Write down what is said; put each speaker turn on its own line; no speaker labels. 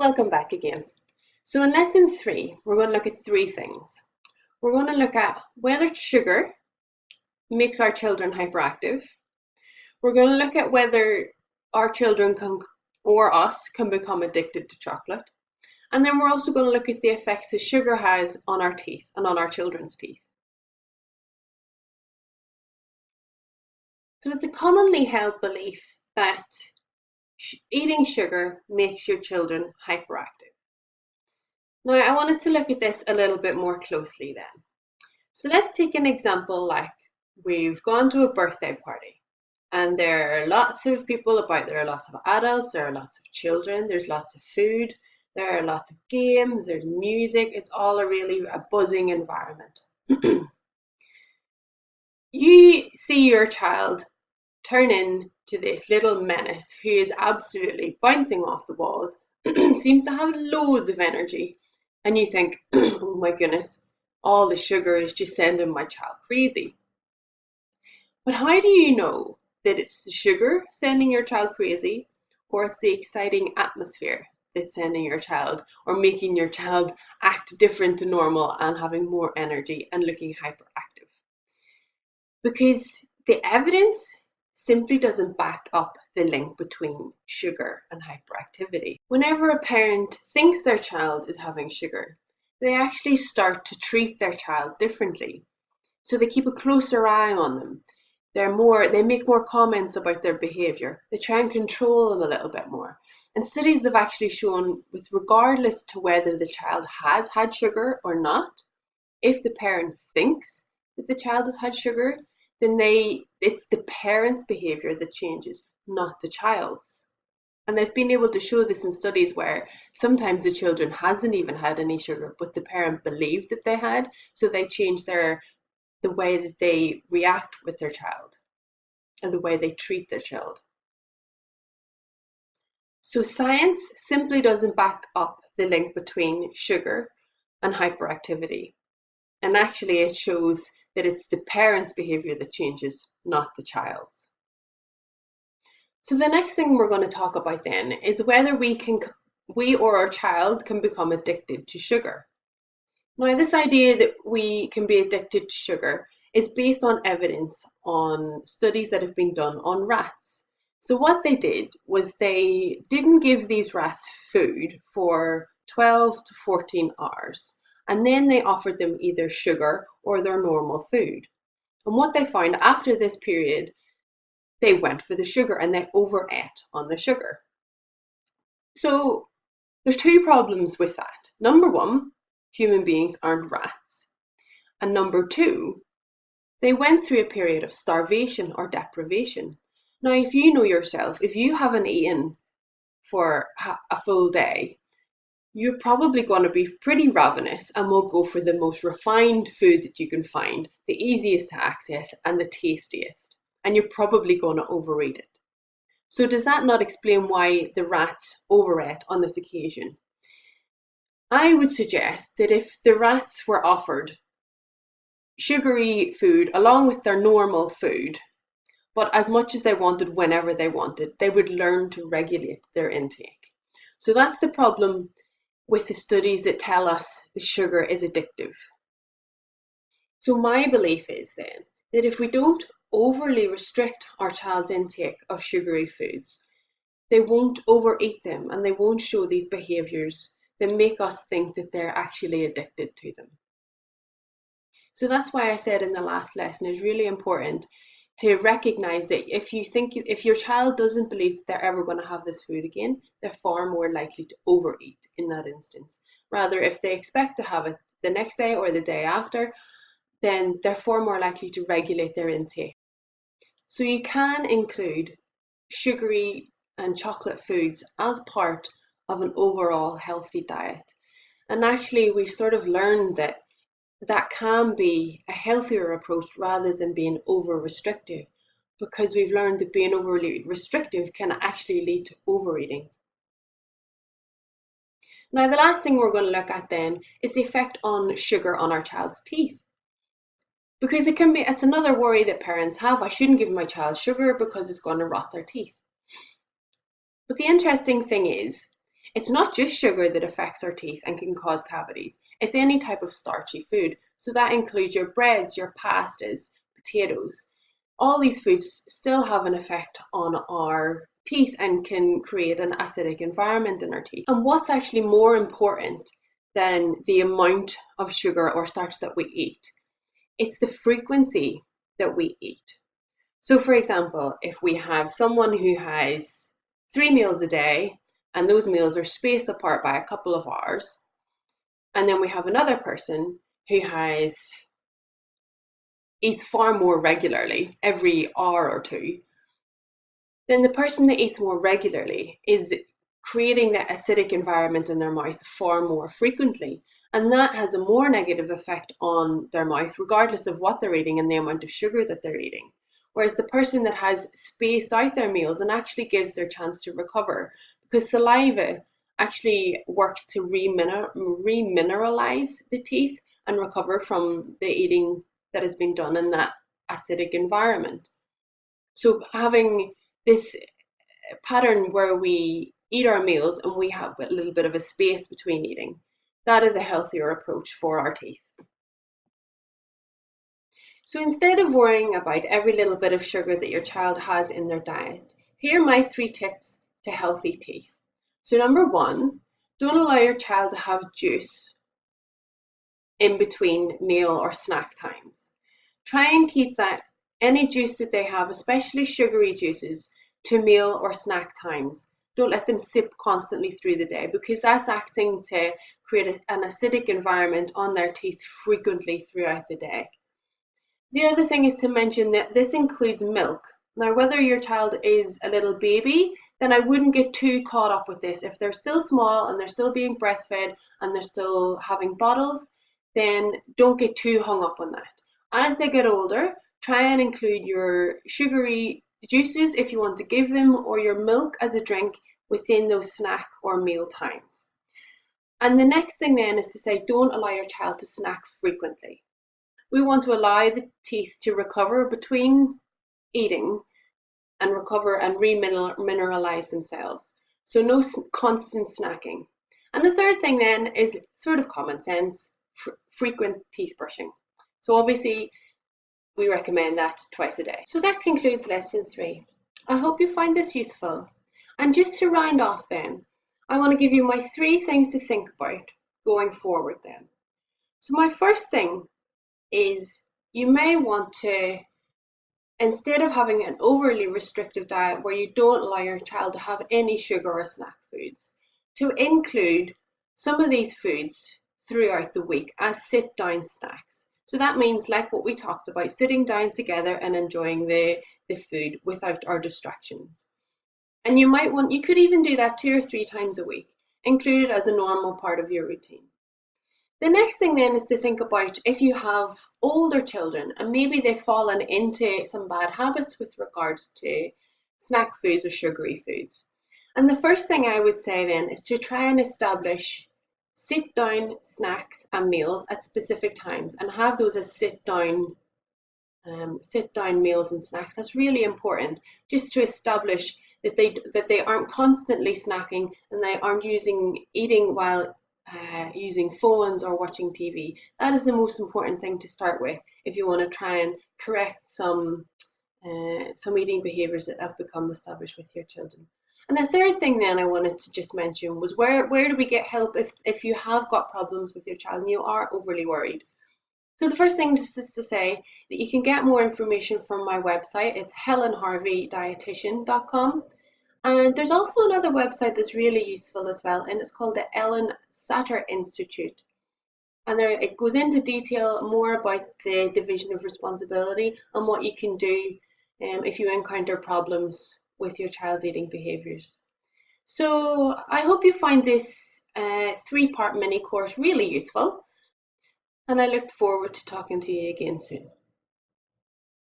Welcome back again. So in lesson 3, we're going to look at three things. We're going to look at whether sugar makes our children hyperactive. We're going to look at whether our children or us can become addicted to chocolate. And then we're also going to look at the effects that sugar has on our teeth and on our children's teeth. So it's a commonly held belief that eating sugar makes your children hyperactive. Now, I wanted to look at this a little bit more closely then. So let's take an example like we've gone to a birthday party and there are lots of people about. There are lots of adults, there are lots of children, there's lots of food, there are lots of games, there's music. It's all a buzzing environment. You see your child turn into this little menace who is absolutely bouncing off the walls, seems to have loads of energy, and you think, oh my goodness, all the sugar is just sending my child crazy. But how do you know that it's the sugar sending your child crazy, or it's the exciting atmosphere that's sending your child or making your child act different to normal and having more energy and looking hyperactive? Because the evidence simply doesn't back up the link between sugar and hyperactivity. Whenever a parent thinks their child is having sugar, they actually start to treat their child differently. So they keep a closer eye on them. They make more comments about their behavior. They try and control them a little bit more. And studies have actually shown, with regardless to whether the child has had sugar or not, if the parent thinks that the child has had sugar, then it's the parent's behavior that changes, not the child's. And they've been able to show this in studies where sometimes the children hasn't even had any sugar, but the parent believed that they had, so they change the way that they react with their child and the way they treat their child. So science simply doesn't back up the link between sugar and hyperactivity. And actually it shows that it's the parent's behavior that changes, not the child's. So the next thing we're going to talk about then is whether we or our child can become addicted to sugar. Now, this idea that we can be addicted to sugar is based on evidence on studies that have been done on rats. So what they did was they didn't give these rats food for 12 to 14 hours. And then they offered them either sugar or their normal food. And what they found after this period, they went for the sugar and they overate on the sugar. So there's two problems with that. Number one, human beings aren't rats. And number two, they went through a period of starvation or deprivation. Now, if you know yourself, if you haven't eaten for a full day, you're probably going to be pretty ravenous and will go for the most refined food that you can find, the easiest to access and the tastiest. And you're probably going to overeat it. So does that not explain why the rats overate on this occasion? I would suggest that if the rats were offered sugary food along with their normal food, but as much as they wanted whenever they wanted, they would learn to regulate their intake. So that's the problem with the studies that tell us the sugar is addictive. So my belief is then that if we don't overly restrict our child's intake of sugary foods, they won't overeat them and they won't show these behaviors that make us think that they're actually addicted to them. So that's why I said in the last lesson, it's really important to recognize that if your child doesn't believe that they're ever going to have this food again, they're far more likely to overeat in that instance. Rather, if they expect to have it the next day or the day after, then they're far more likely to regulate their intake. So you can include sugary and chocolate foods as part of an overall healthy diet. And actually, we've sort of learned that can be a healthier approach rather than being over restrictive, because we've learned that being overly restrictive can actually lead to overeating. Now, the last thing we're going to look at then is the effect on sugar on our child's teeth. Because it's another worry that parents have. I shouldn't give my child sugar because it's going to rot their teeth. But the interesting thing is, It's not just sugar that affects our teeth and can cause cavities. It's any type of starchy food. So that includes your breads, your pastas, potatoes. All these foods still have an effect on our teeth and can create an acidic environment in our teeth. And what's actually more important than the amount of sugar or starch that we eat? It's the frequency that we eat. So for example, if we have someone who has 3 meals a day and those meals are spaced apart by a couple of hours, and then we have another person who eats far more regularly, every hour or two, then the person that eats more regularly is creating that acidic environment in their mouth far more frequently. And that has a more negative effect on their mouth, regardless of what they're eating and the amount of sugar that they're eating. Whereas the person that has spaced out their meals and actually gives their chance to recover, because saliva actually works to remineralize the teeth and recover from the eating that has been done in that acidic environment. So having this pattern where we eat our meals and we have a little bit of a space between eating, that is a healthier approach for our teeth. So instead of worrying about every little bit of sugar that your child has in their diet, here are my 3 tips to healthy teeth. So number 1, don't allow your child to have juice in between meal or snack times. Try and keep that any juice that they have, especially sugary juices, to meal or snack times. Don't let them sip constantly through the day, because that's acting to create an acidic environment on their teeth frequently throughout the day. The other thing is to mention that this includes milk. Now, whether your child is a little baby, then I wouldn't get too caught up with this. If they're still small and they're still being breastfed and they're still having bottles, then don't get too hung up on that. As they get older, try and include your sugary juices if you want to give them, or your milk as a drink within those snack or meal times. And the next thing then is to say, don't allow your child to snack frequently. We want to allow the teeth to recover between eating and recover and remineralize themselves. So no constant snacking. And the third thing then is sort of common sense, frequent teeth brushing. So obviously we recommend that twice a day. So that concludes lesson 3. I hope you find this useful. And just to round off then, I want to give you my 3 things to think about going forward then. So my first thing is you may want to, instead of having an overly restrictive diet where you don't allow your child to have any sugar or snack foods, to include some of these foods throughout the week as sit-down snacks. So that means, like what we talked about, sitting down together and enjoying the food without our distractions. And you could even do that 2 or 3 times a week, include it as a normal part of your routine. The next thing then is to think about if you have older children and maybe they've fallen into some bad habits with regards to snack foods or sugary foods. And the first thing I would say then is to try and establish sit-down snacks and meals at specific times and have those as sit-down meals and snacks. That's really important, just to establish that they aren't constantly snacking and they aren't eating while using phones or watching TV. That is the most important thing to start with if you want to try and correct some eating behaviors that have become established with your children. And the third thing then I wanted to just mention was where do we get help if you have got problems with your child and you are overly worried. So the first thing just is to say that you can get more information from my website. It's helenharveydietitian.com. And there's also another website that's really useful as well, and it's called the Ellen Satter Institute. And it goes into detail more about the division of responsibility and what you can do if you encounter problems with your child's eating behaviours. So I hope you find this 3-part mini course really useful, and I look forward to talking to you again soon.